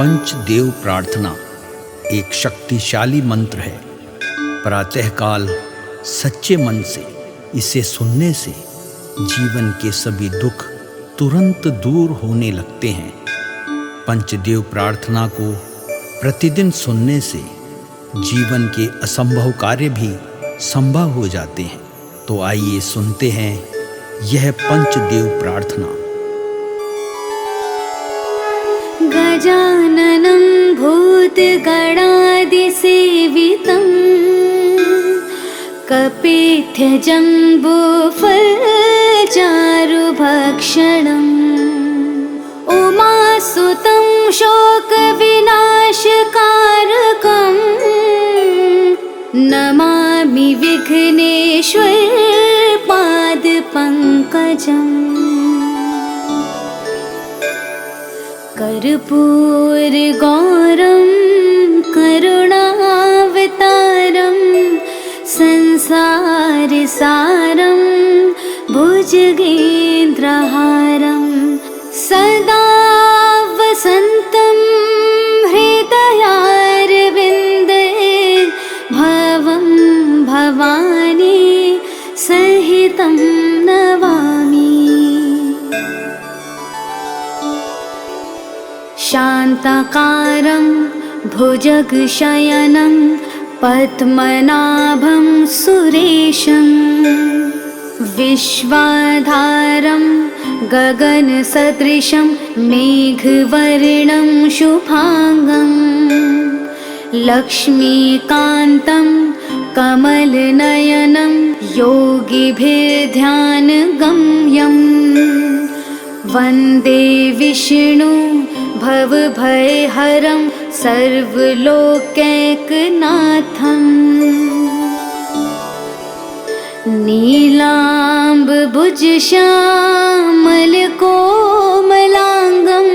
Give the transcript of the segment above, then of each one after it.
पंचदेव प्रार्थना एक शक्तिशाली मंत्र है। प्रातःकाल सच्चे मन से इसे सुनने से जीवन के सभी दुख तुरंत दूर होने लगते हैं। पंचदेव प्रार्थना को प्रतिदिन सुनने से जीवन के असंभव कार्य भी संभव हो जाते हैं। तो आइए सुनते हैं यह पंचदेव प्रार्थना। गजाननं भूतगणादिसेवितं कपित्थजम्बूफलचारुभक्षणम् उमासुतं शोकविनाशकारकं नमामि विघ्नेश्वरपादपङ्कजम्। कर्पूरगौरं करुणावतारं संसारसारं भुजगेन्द्रहारं सदा वसन्तं हृदयारविन्दे भवं भवानी सहितं नमामि। शान्ताकारं भुजगशयनं पद्मनाभं सुरेशं विश्वाधारं गगनसदृशं मेघवर्णं शुभांगं लक्ष्मीकान्तं कमलनयनं योगिभिर्ध्यानगम्यं वन्दे विष्णु भवभयहरं सर्वलोकैकनाथम्। नीलाम्बुजश्यामलकोमलाङ्गं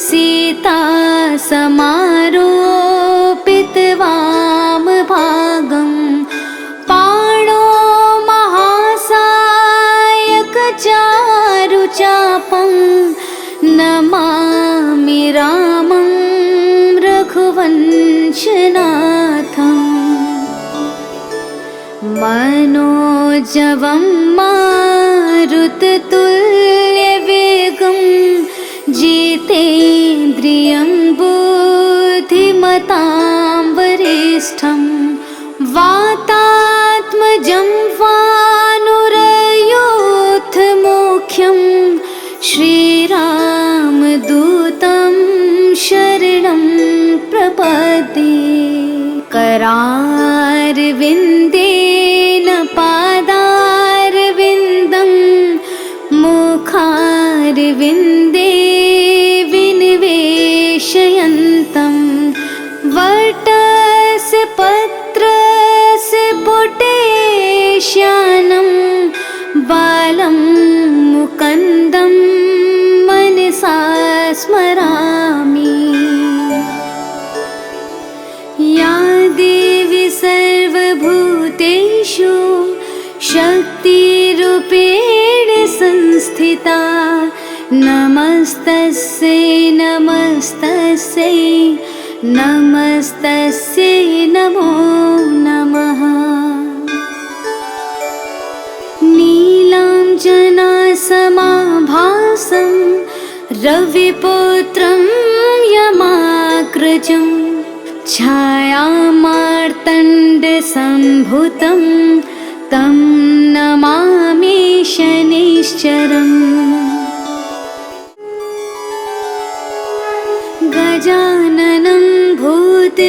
सीतासमारोपितवामभागं पाणो महासायकचारुचापं नमामि रामं रघुवंशनाथम्। मनोजवं मारुततुल्यवेगं जितेन्द्रियं बुद्धिमतां वरिष्ठं वातात्मजं वानुरयोधमुख्यं श्रीरामदूतं शरणं प्रपद्ये। करारविन्देन पादारविन्दं मुखारविन्दे विनिवेशयन्तं वटस्य पत्रस्य पुटेश्यानं बालं मुकुन्दं मनसा स्मरामि। या देवी सर्वभूतेषु शक्तिरूपेण संस्थिता नमस्तस्यै नमस्तस्यै नमस्तस्यै नमो नमः। नीलाञ्जनासमाभासं रविपुत्रं यमाग्रजं छायामार्तण्डसम्भुतं तं नमामि शनैश्चरम्। गजाननं भूतगणादिसेवितं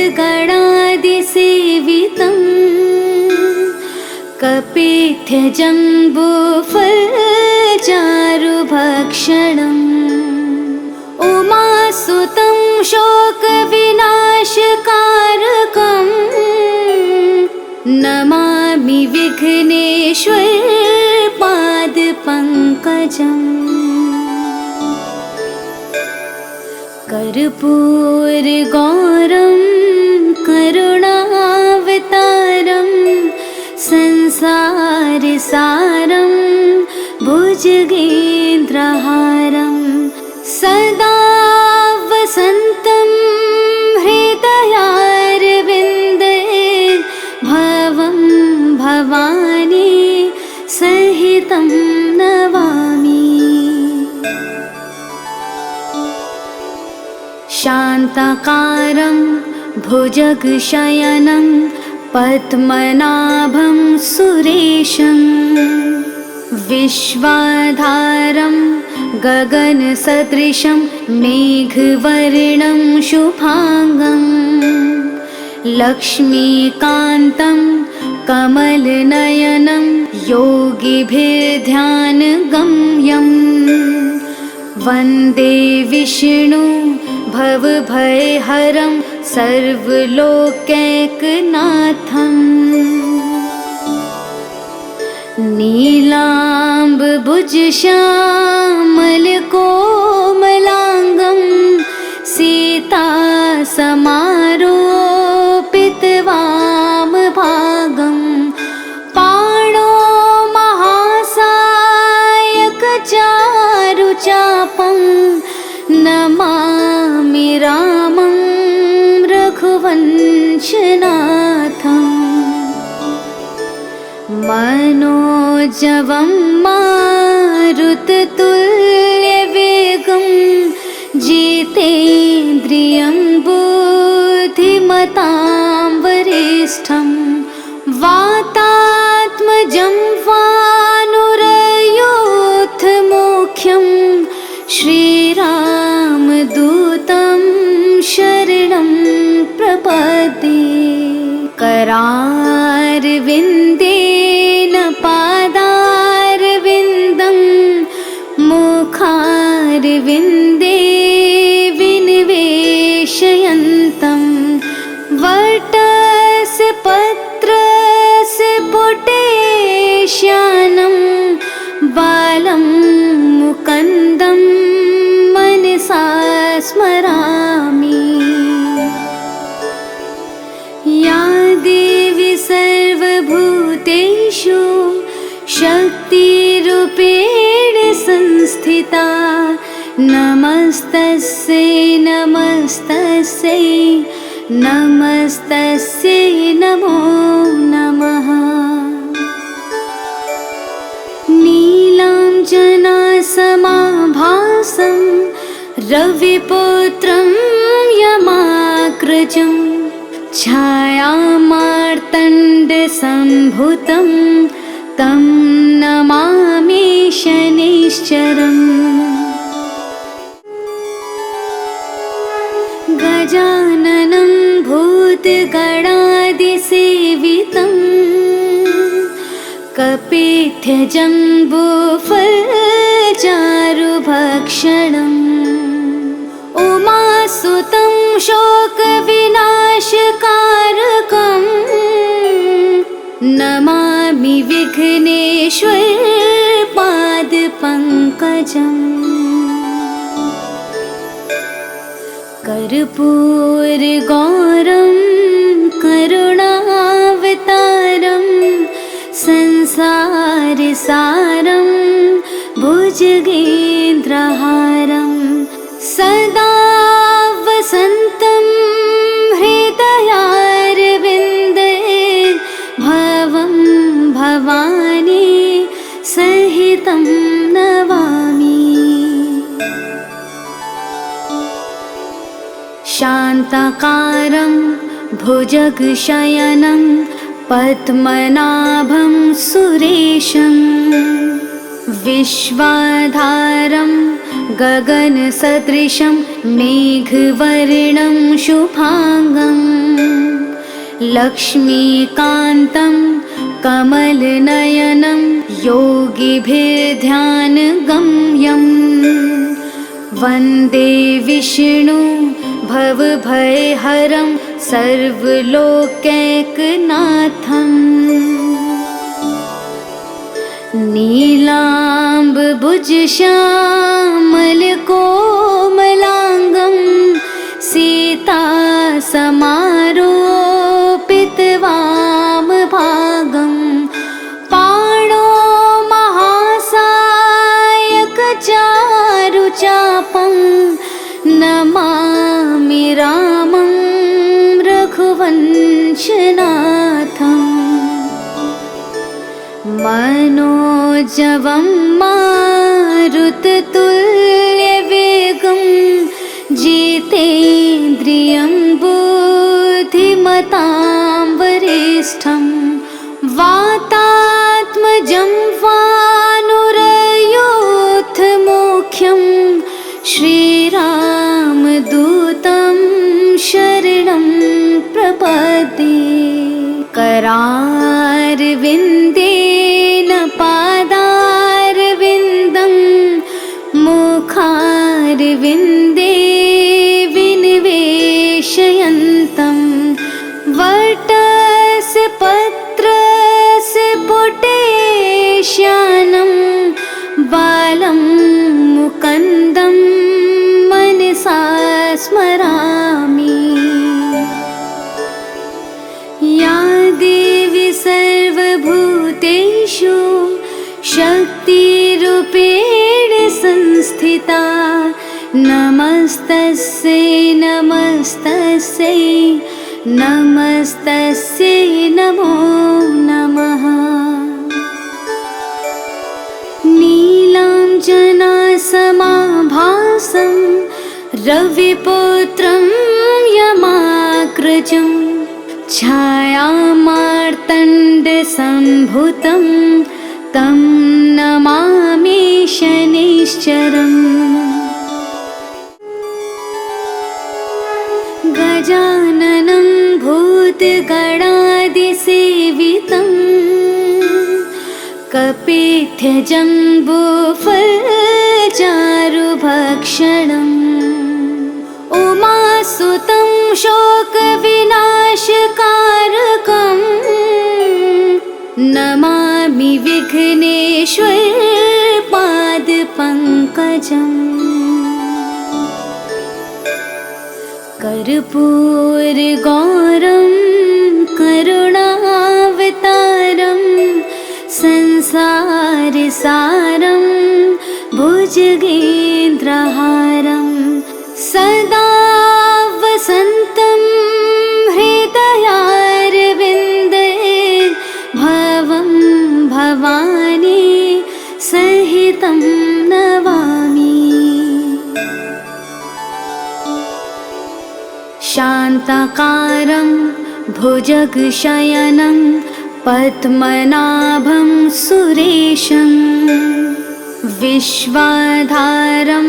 कपित्थजम्बूफलचारुभक्षणम् उमासुतं शोकविनाशकारकं नमामि विघ्नेश्वरपादपङ्कजम्। कर्पूरगौरं करुणावतारं संसारसारं भुजगेन्द्रहारं सदा वसन्तं शान्ताकारं भुजगशयनं पद्मनाभं सुरेशं विश्वाधारं गगनसदृशं मेघवर्णं शुभांगं लक्ष्मीकान्तं कमलनयनं योगिभिर्ध्यानगम्यं वन्दे विष्णु भवभयहरं सर्वलोकैकनाथम् नीलाम्बुजश्यामलकोमलाङ्गं सीतासमारोपितवामभागं पाणो महासायकचारुचापं नमामि रामं रघुवंशनाथम् मनोजवं मारुततुल्यवेगं जितेन्द्रियं बुद्धिमतां वरिष्ठं वातात्मजं वानुरयूथमुख्यं श्रीरामदूतं शरणं प्रपद्ये करारविन्देन पादारविन्दं मुखारविन्दे विनिवेशयन्तं वटस्य पत्रस्य पुटेश्यानं बालं मुकुन्दं मनसा स्मरामि। या देवी सर्वभूतेषु शक्तिरूपेण संस्थिता नमस्तस्यै नमस्तस्यै नमस्तस्यै नमो नमः। नीलाञ्जनासमाभासं रविपुत्रं यमाग्रजं छायामार्तण्डसम्भुतं तं नमामि शनैश्चरम्। गजाननं भूतगणादिसेवितं कपित्थजम्बूफलचारुभक्षणम् उमासुतं शोकविनाशकारकं नमामि विघ्नेश्वरपादपङ्कजम्। कर्पूरगौरं करुणावतारं संसारसारं भुजगेन्द्रहारं सदा वसन्तं हृदयारविन्दे भवं भवानी सहितं नमामि। शान्ताकारं भुजगशयनं पद्मनाभं सुरेशं विश्वाधारं गगनसदृशं मेघवर्णं शुभांगं लक्ष्मीकान्तं कमलनयनं योगिभिर्ध्यानगम्यं वन्दे विष्णु भवभयहरं सर्वलोकैकनाथम् नीलाम्बुजश्यामलकोमलाङ्गं सीतासमारोपितवामभागं पाणो महासायकचारुचापं नमामि रामं रघुवंशनाथम् मनोजवं मारुततुल्यवेगं जितेन्द्रियं प्रपद्ये करारविन्देन पादारविन्दं मुखारविन्दे विनिवेशयन्तं वटस्य पत्रस्य पुटेश्यानं बालं मुकुन्दं मनसा स्मरामि। या देवी सर्वभूतेषु शक्तिरूपेण संस्थिता नमस्तस्यै नमस्तस्यै नमस्तस्यै नमो नमः। नीलाञ्जनासमाभासं रविपुत्रं यमाग्रजं छायामार्तण्डसम्भूतं तं नमामि शनैश्चरम्। गजाननं भूतगणादिसेवितं कपित्थजम्बूफलचारुभक्षणम् उमासुतं शोकविनाशकारकं नमामि विघ्नेश्वर पादपङ्कजम्। कर्पूरगौरं करुणावतारं संसारसारं भुजगेन्द्रहारं सदा वसन्तं हृदयारविन्दे भवं भवानी सहितं नमामि। शान्ताकारं भुजगशयनं पद्मनाभं सुरेशं विश्वाधारं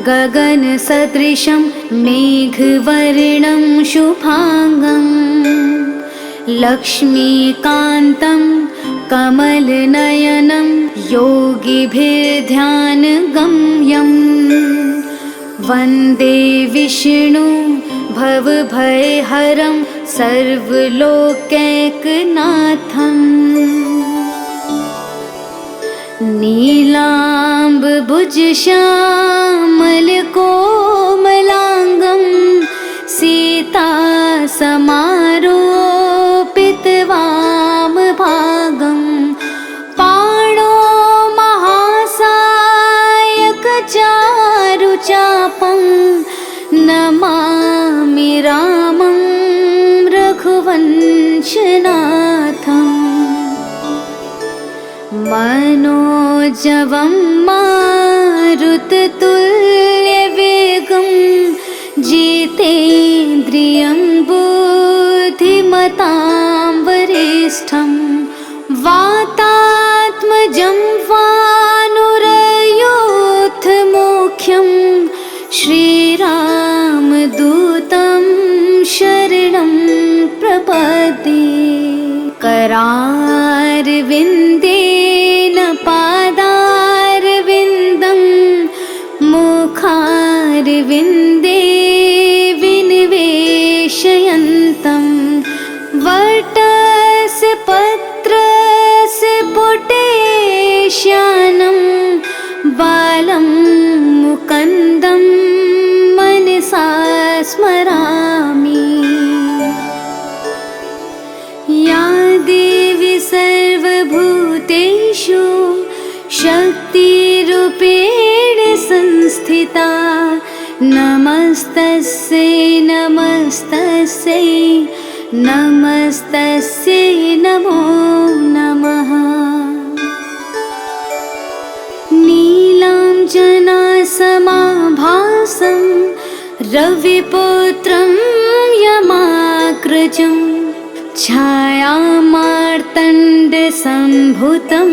गगनसदृशं मेघवर्णं शुभांगं लक्ष्मीकान्तं कमलनयनं योगिभिर्ध्यानगम्यं वन्दे विष्णु भवभयहरं सर्वलोकैकनाथम्। नीलाम्बुजश्यामलकोमलाङ्गं सीतासमारोपितवामभागं पाणो महासायकचारुचापं नमामि रामं रघुवंशनाथम्। मनोजवं मारुततुल्यवेगं जितेन्द्रियं बुद्धिमतां वरिष्ठं वातात्मजं वानुरयूथमुख्यं श्रीरामदूतं शरणं प्रपद्ये करारविन्देन पादारविन्दं मुखारविन्दे विनिवेशयन्तं वटस्य पत्रस्य पुटेश्यानं बालं मुकुन्दं मनसा स्मरामि। या देवी सर्वभूतेषु शक्तिरूपेण संस्थिता नमस्तस्यै नमस्तस्यै नमस्तस्यै नमो नमः। नीलाञ्जनासमाभासं रविपुत्रं यमाग्रजं छायामार्तण्डसम्भूतं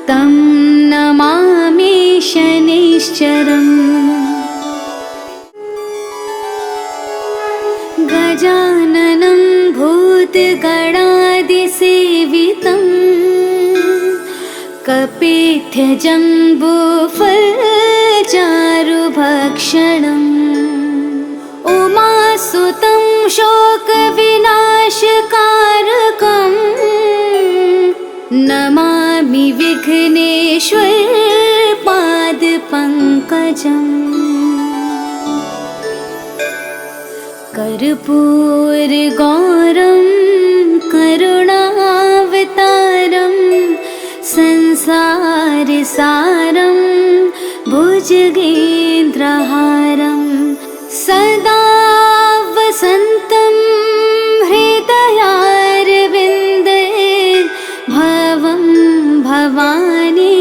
तं नमामि शनैश्चरम्। गजाननं भूतगणादिसेवितम् कपित्यजम्बूफलचारुभक्षणम् उमासुतं शोकविनाशकारकम् नमामि विघ्नेश्वर पादपङ्कजम् कर्पूरगौरं करुणावतारं संसारसारं भुजगेन्द्रहारं सदा वसन्तं हृदयारविन्दे भवं भवानी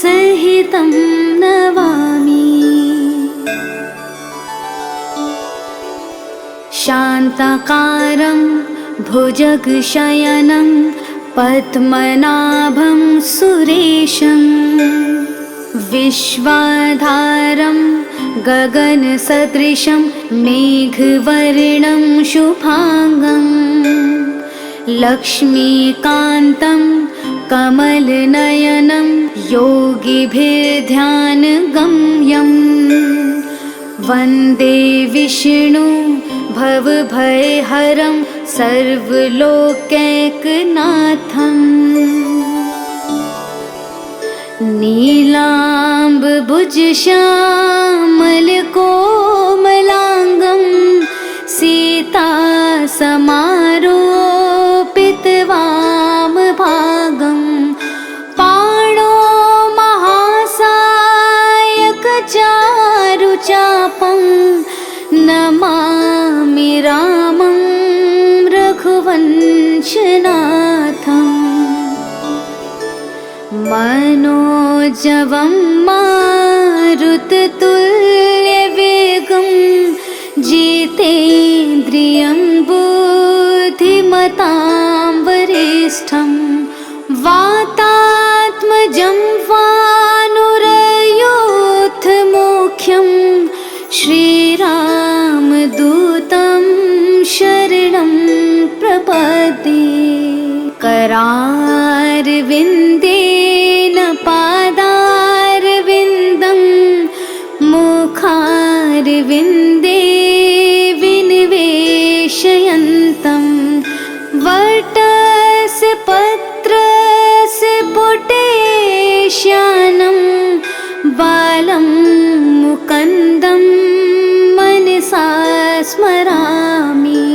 सहितं नमामि। शान्ताकारं भुजगशयनं पद्मनाभं सुरेशं विश्वाधारं गगनसदृशं मेघवर्णं शुभांगं लक्ष्मीकान्तं कमलनयनं योगिभिर्ध्यानगम्यं वन्दे विष्णु भवभयहरं सर्वलोकैकनाथम् नीलाम्बुजश्यामलकोमलाङ्गं सीतासमारोपितवामभागं पाणो महासायकचारुचापं नमामि रामं रघुवंशनाथम् मनोजवं मारुततुल्यवेगं जितेन्द्रियं बुद्धिमतां वरिष्ठं वातात्मजं वानुरयूथमुख्यं श्रीरामदूतं शरणं प्रपद्ये। करारविन्देन पादारविन्दं मुखारविन्दे विनिवेशयन्तं वटस्य पत्रस्य पुटेश्यानं बालं मुकुन्दं मनसा स्मरामि।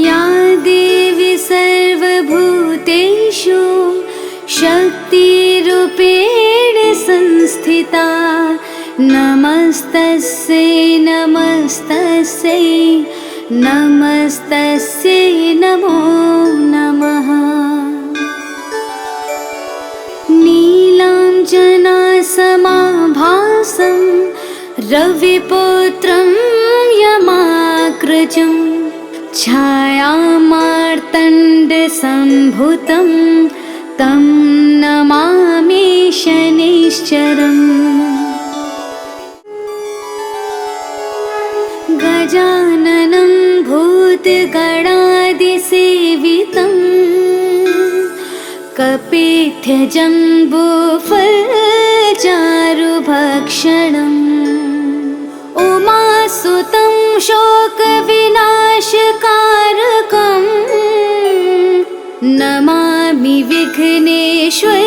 या देवी सर्वभूतेषु शक्तिरूपेण संस्थिता नमस्तस्यै नमस्तस्यै नमस्तस्यै नमो नमः। नीलाञ्जनासमाभासं रविपुत्रं यमाग्रजं छायामार्तण्डसम्भुतं तं नमामि शनैश्चरम्। गजाननं भूतगणादिसेवितं कपित्यजम्बूफलचारुभक्षणम् उमासुतं शोकविनाशकारकम् नमामि विघ्नेश्वर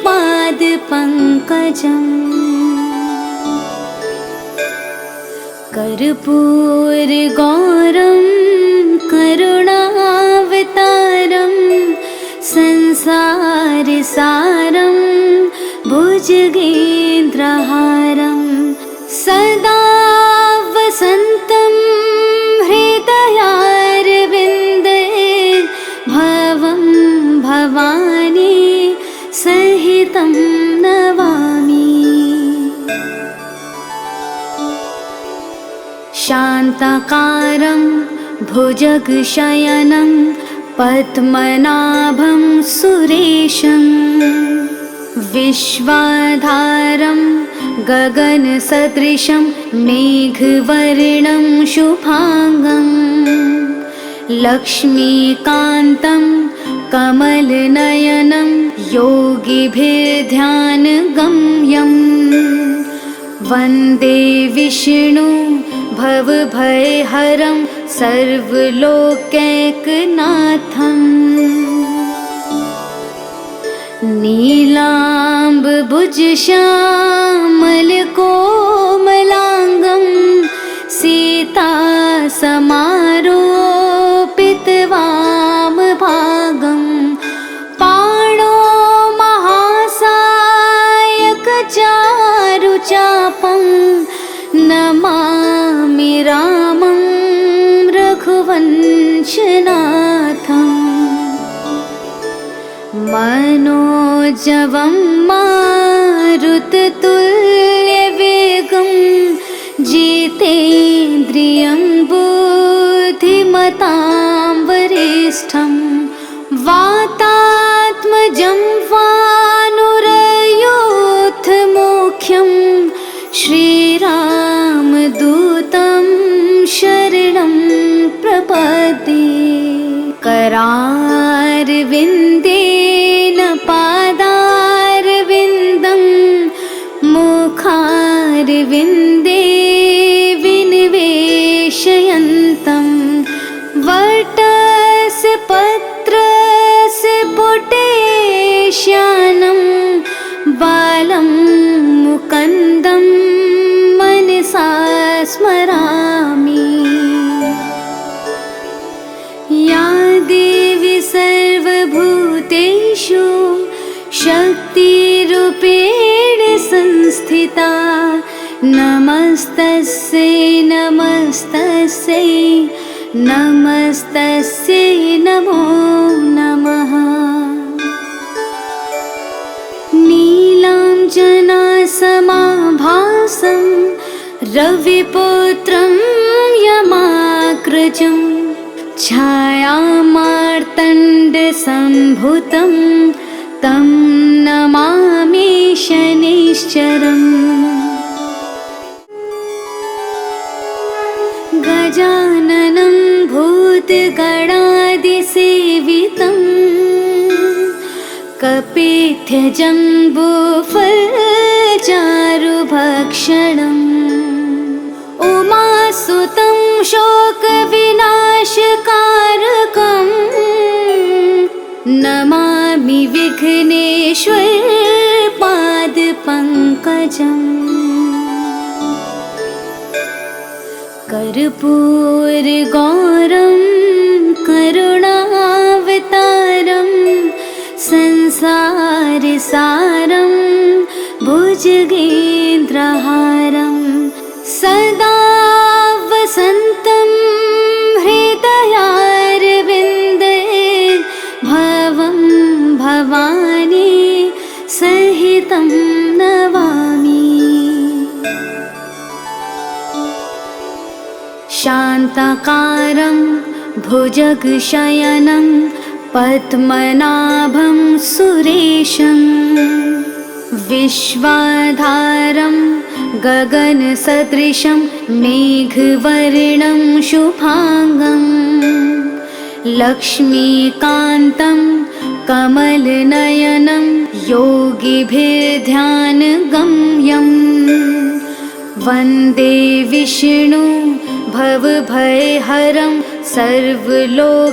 पादपङ्कजम् कर्पूरगौरं करुणावतारं संसारसारं भुजगेन्द्रहारं सदा वसन्तं हृदयारविन्दे भवं भवानी सहितं नमामि। शान्ताकारं भुजगशयनं पद्मनाभं सुरेशं विश्वाधारं गगनसदृशं मेघवर्णं शुभांगं लक्ष्मीकान्तं कमलनयनं योगिभिर्ध्यानगम्यं वन्दे विष्णु भवभयहरं सर्वलोकैकनाथम् नीलाम्बुजश्यामलकोमलाङ्गं सीतासमारोपितवामभागं पाणो महासायकचारुचापं नमामि रामं रघुवंशनाथम् मनोजवं मारुततुल्यवेगं जितेन्द्रियं बुद्धिमतां वरिष्ठं वातात्मजं वानुरयोधमुख्यं श्रीरामदूतं शरणं प्रपद्ये करारविन्देन पादारविन्दं मुखारविन्दे विनिवेशयन्तं वटस्य पत्रस्य पुटेश्यानं बालं मुकुन्दं मनसा स्मरामि या देवी सर्वभूतेषु शक्तिरूपेण संस्थिता नमस्तस्यै नमस्तस्यै नमस्तस्यै नमो नमः नीलाञ्जनासमाभासं रविपुत्रं यमाग्रजं छायामार्तण्डसम्भुतं तं नमामि शनैश्चरम् गजाननं भूतगणादिसेवितं कपिध्यजम्बूफलचारुभक्षणम् उमासुतं शोकविनाशकारकं नमामि विघ्नेश्वरपादपङ्कजम् कर्पूरगौरं करुणावतारं संसारसारं भुजगेन्द्रहारं सदा वसन्तं हृदयारविन्दे भवं भवानी सहितं नमामि शान्ताकारं भुजगशयनं पद्मनाभं सुरेशं विश्वाधारं गगनसदृशं मेघवर्णं शुभांगं लक्ष्मीकान्तं कमलनयनं योगिभिर्ध्यानगम्यं वन्दे विष्णु भवभयहरं सर्वलोकैकनाथम्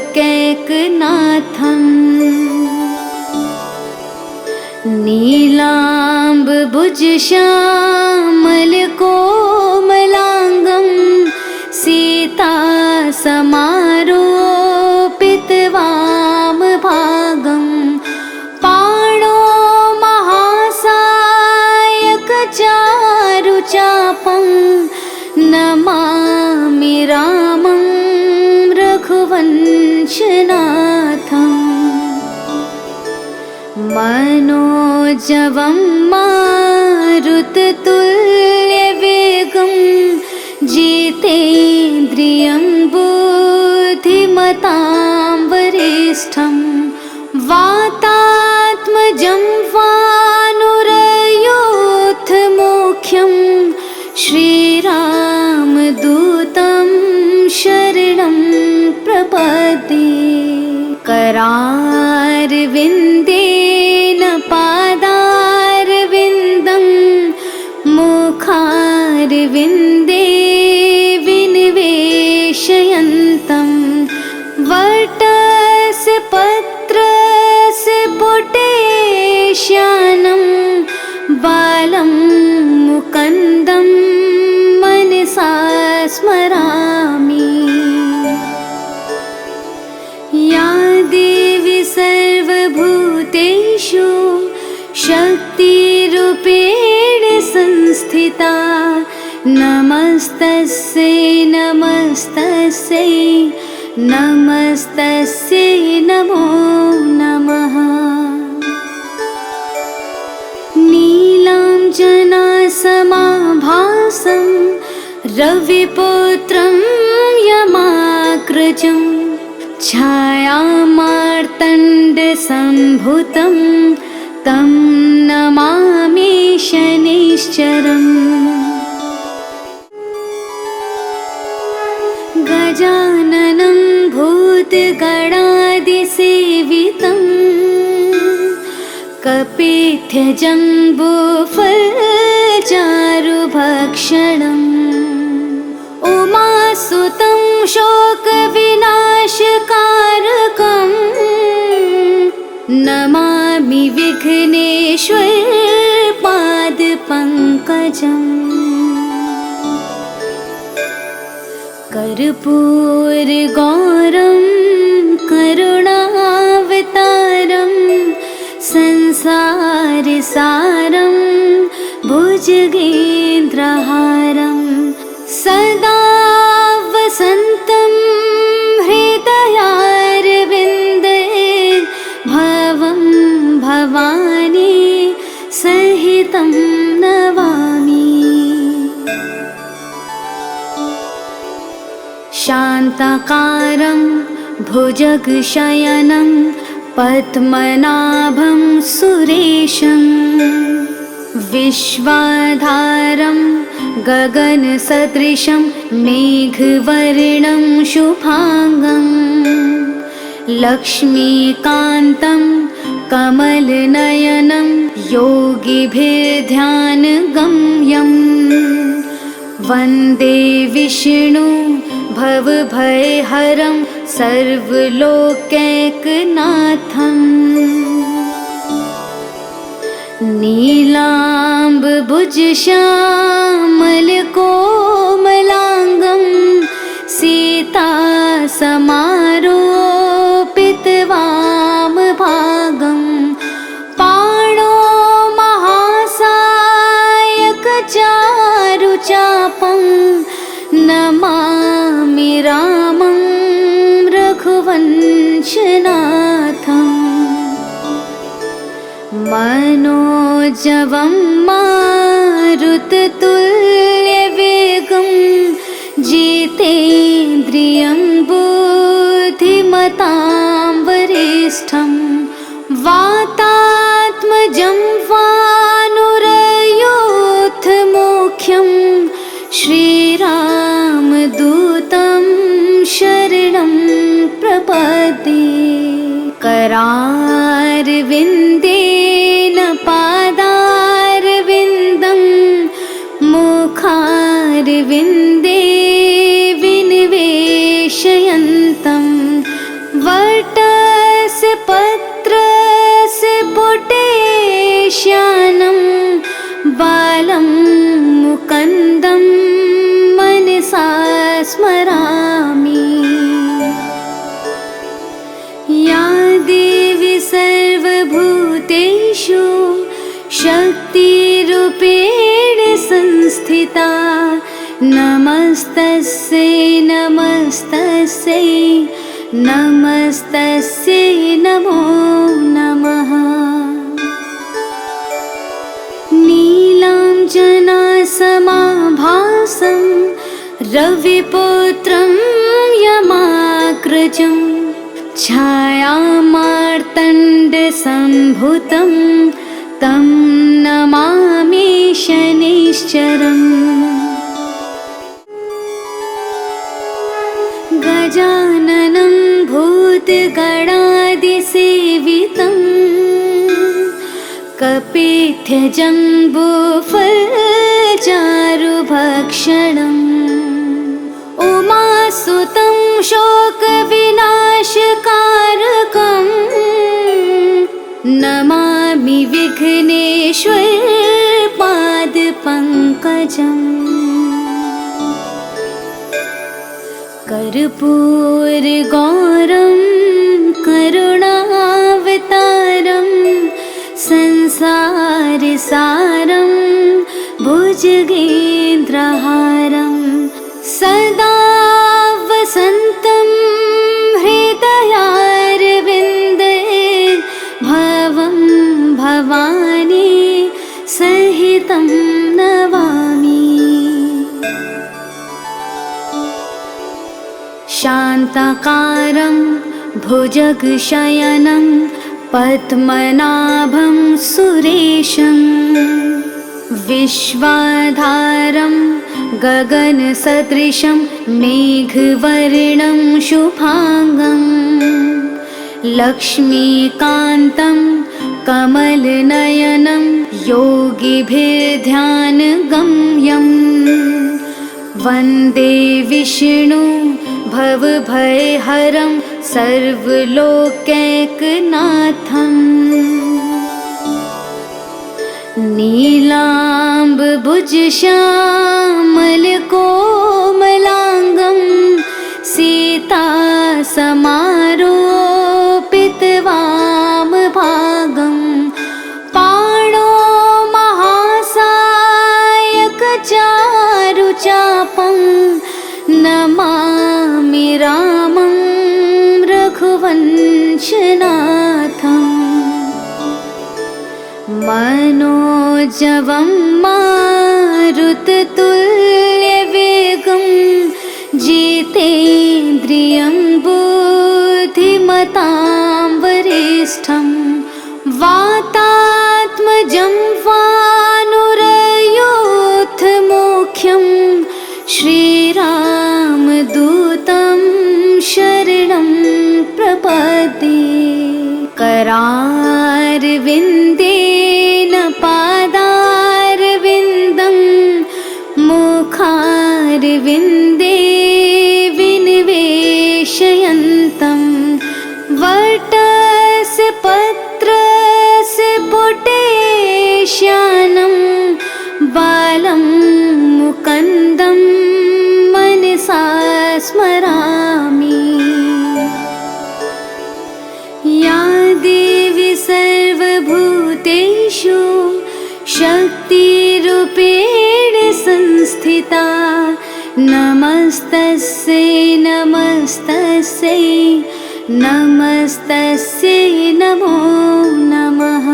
नीलाम्बुजश्यामलकोमलाङ्गं सीतासमारोपितवामभागं पाणो महासायकचारुचापं नमामि रामं रघुवंशनाथम् मनोजवं मारुततुल्यवेगं जितेन्द्रियं बुद्धिमतां वरिष्ठं वातात्मजं वानुरयोधमुख्यं श्यानं बालं मुकुन्दं मनसा स्मरामि। या देवी सर्वभूतेषु शक्तिरूपेण संस्थिता नमस्तस्यै नमस्तस्यै नमस्तस्यै नमो नमः। नीलाञ्जनासमाभासं रविपुत्रं यमाग्रजं छायामार्तण्डसम्भूतं तं नमामि शनैश्चरम्। गजाननं भूतगणादिसेवितं कपित्थजम्बूफलचारुभक्षणम् उमासुतं शोकविनाशकारकं नमामि विघ्नेश्वरपादपङ्कजम्। कर्पूरगौरं करुणावतारं संसारसारं भुजगेन्द्रहारं सदा वसन्तं हृदयारविन्दे भवं भवानी सहितं नमामि। शान्ताकारं भुजगशयनं पद्मनाभं सुरेशं विश्वाधारं गगनसदृशं मेघवर्णं शुभांगं लक्ष्मीकान्तं कमलनयनं योगिभिर्ध्यानगम्यं वन्दे विष्णु भवभयहरं सर्वलोकैकनाथम्। नीलाम्बुजश्यामलकोमलाङ्गं सीतासमारोपितवामभागं पाणो महासायकचारुचापं नमामि रामं रघुवंशनाथम्। मनोजवं मारुततुल्यवेगं जितेन्द्रियं बुद्धिमतां वरिष्ठं वातात्मजं वानुरयोधमुख्यं श्रीरामदूतं शरणं प्रपद्ये। करारविन्देन पादारविन्दं मुखारविन्दे विनिवेशयन्तं वटस्य पत्रस्य पुटेश्यानं बालं मुकुन्दं मनसा स्मरामि। या देवी सर्वभूतेषु शक्तिरूपेण संस्थिता नमस्तस्यै नमस्तस्यै नमस्तस्यै नमो नमः। नीलाञ्जनासमाभासं रविपुत्रं यमाग्रजं छायामार्तण्डसम्भूतं तं नमामि शनैश्चरम्। गजाननं भूतगणादिसेवितं कपित्थजम्बूफलचारुभक्षणम् उमासुतं शोकविनाशकारकं नमामि विघ्नेश्वरपादपङ्कजम्। पादपङ्कजम् कर्पूरगौरं करुणावतारं संसारसारं भुजगेन्द्रहारं सदा वसन्तं हृदयारविन्दे भवं भवानी सहितं नमामि। शान्ताकारं भुजगशयनं पद्मनाभं सुरेशं विश्वाधारं गगनसदृशं मेघवर्णं शुभांगं लक्ष्मीकान्तं कमलनयनं योगिभिर्ध्यानगम्यं वन्दे विष्णु भवभयहरं सर्वलोकैकनाथम् नीलाम्बुजश्यामलकोमलाङ्गं सीतासमारोपितवामभागं पाणो महासायकचारुचापं नमामि रामं रघुवंशनाथम्। मनोजवं मारुततुल्यवेगं जितेन्द्रियं बुद्धिमतां वरिष्ठं वातात्मजं वानुरयूथमुख्यं श्रीरामदूतं शरणं प्रपद्ये। करारविन्देन पादारविन्दं मुखारविन्दे विनिवेशयन्तं वटस्य पत्रस्य पुटेश्यानं बालं मुकुन्दं मनसा स्मरामि। या देवी सर्वभूतेषु शक्तिरूपेण संस्थिता नमस्तस्यै नमस्तस्यै नमस्तस्यै नमो नमः।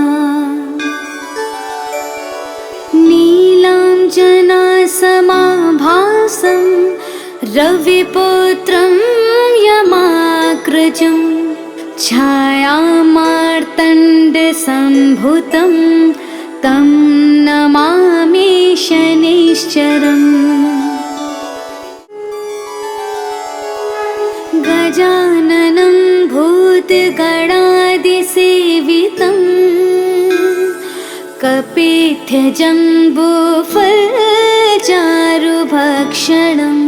नीलाञ्जनासमाभासं रविपुत्रं यमाग्रजं छायामार्तण्डसम्भुतं तं नमामि शनैश्चरम्। गजाननं भूतगणादिसेवितं कपित्थजम्बूफलचारुभक्षणम्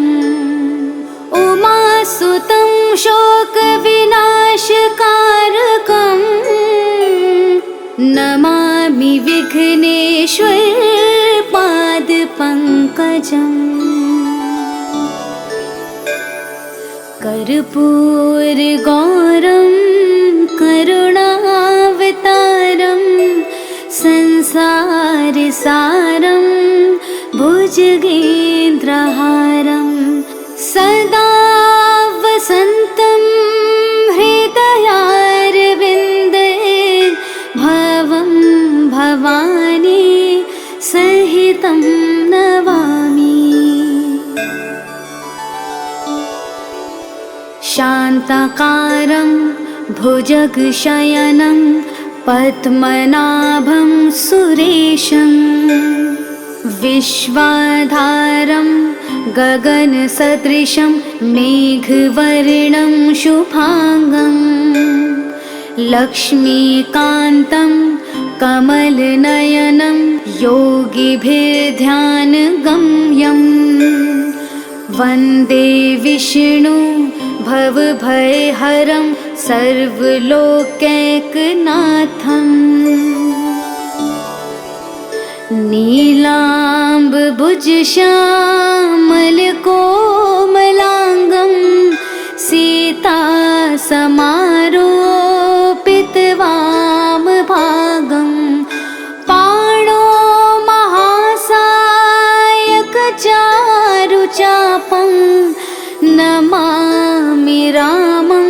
उमासुतं शोकविनाशकारकं नमामि विघ्नेश्वर पादपङ्कजम्। कर्पूरगौरं करुणावतारं संसारसारं भुजगेन्द्रहारं सदा वसन्तं हृदयारविन्दे भवं भवानी सहितं नमामि। शान्ताकारं भुजगशयनं पद्मनाभं सुरेशं विश्वाधारं गगनसदृशं मेघवर्णं शुभांगं लक्ष्मीकान्तं कमलनयनं योगिभिर्ध्यानगम्यं वन्दे विष्णु भवभयहरं सर्वलोकैकनाथम्। नीलाम्बुजश्यामलकोमलाङ्गं सीता समारोपितवामभागं पाणो महासायकचारुचापं नमामि रामं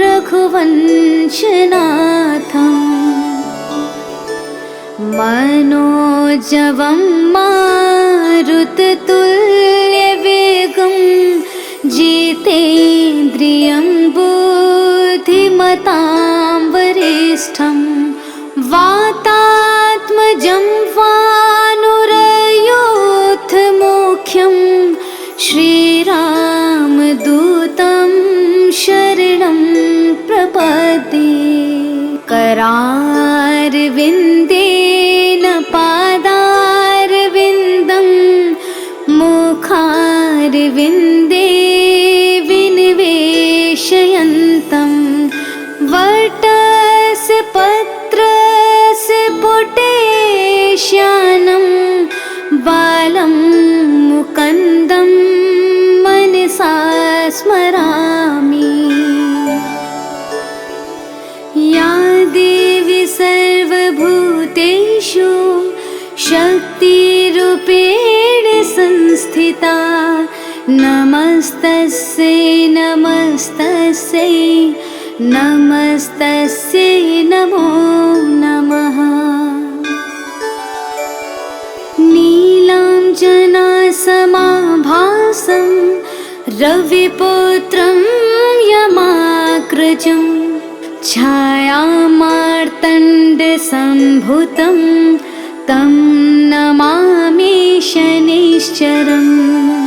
रघुवंशनाथम् मनोजवं मारुततुल्यवेगं जितेन्द्रियं बुद्धिमतां वरिष्ठं वातात्मजं वानुरयोधमुख्यं श्रीरामदूतं शरणं प्रपद्ये करारविन्देन पादारविन्दं मुखारविन्दे विनिवेशयन्तं वटस्य पत्रस्य पुटेश्यानं बालं मुकुन्दं मनसा स्मरामि। या देवी सर्वभूतेषु शक्तिरूपेण संस्थिता नमस्तस्यै नमस्तस्यै नमस्तस्यै नमो नमः। नीलाञ्जनासमाभासं रविपुत्रं यमाग्रजं छायामार्तण्डसम्भुतं तं नमामि शनैश्चरम्।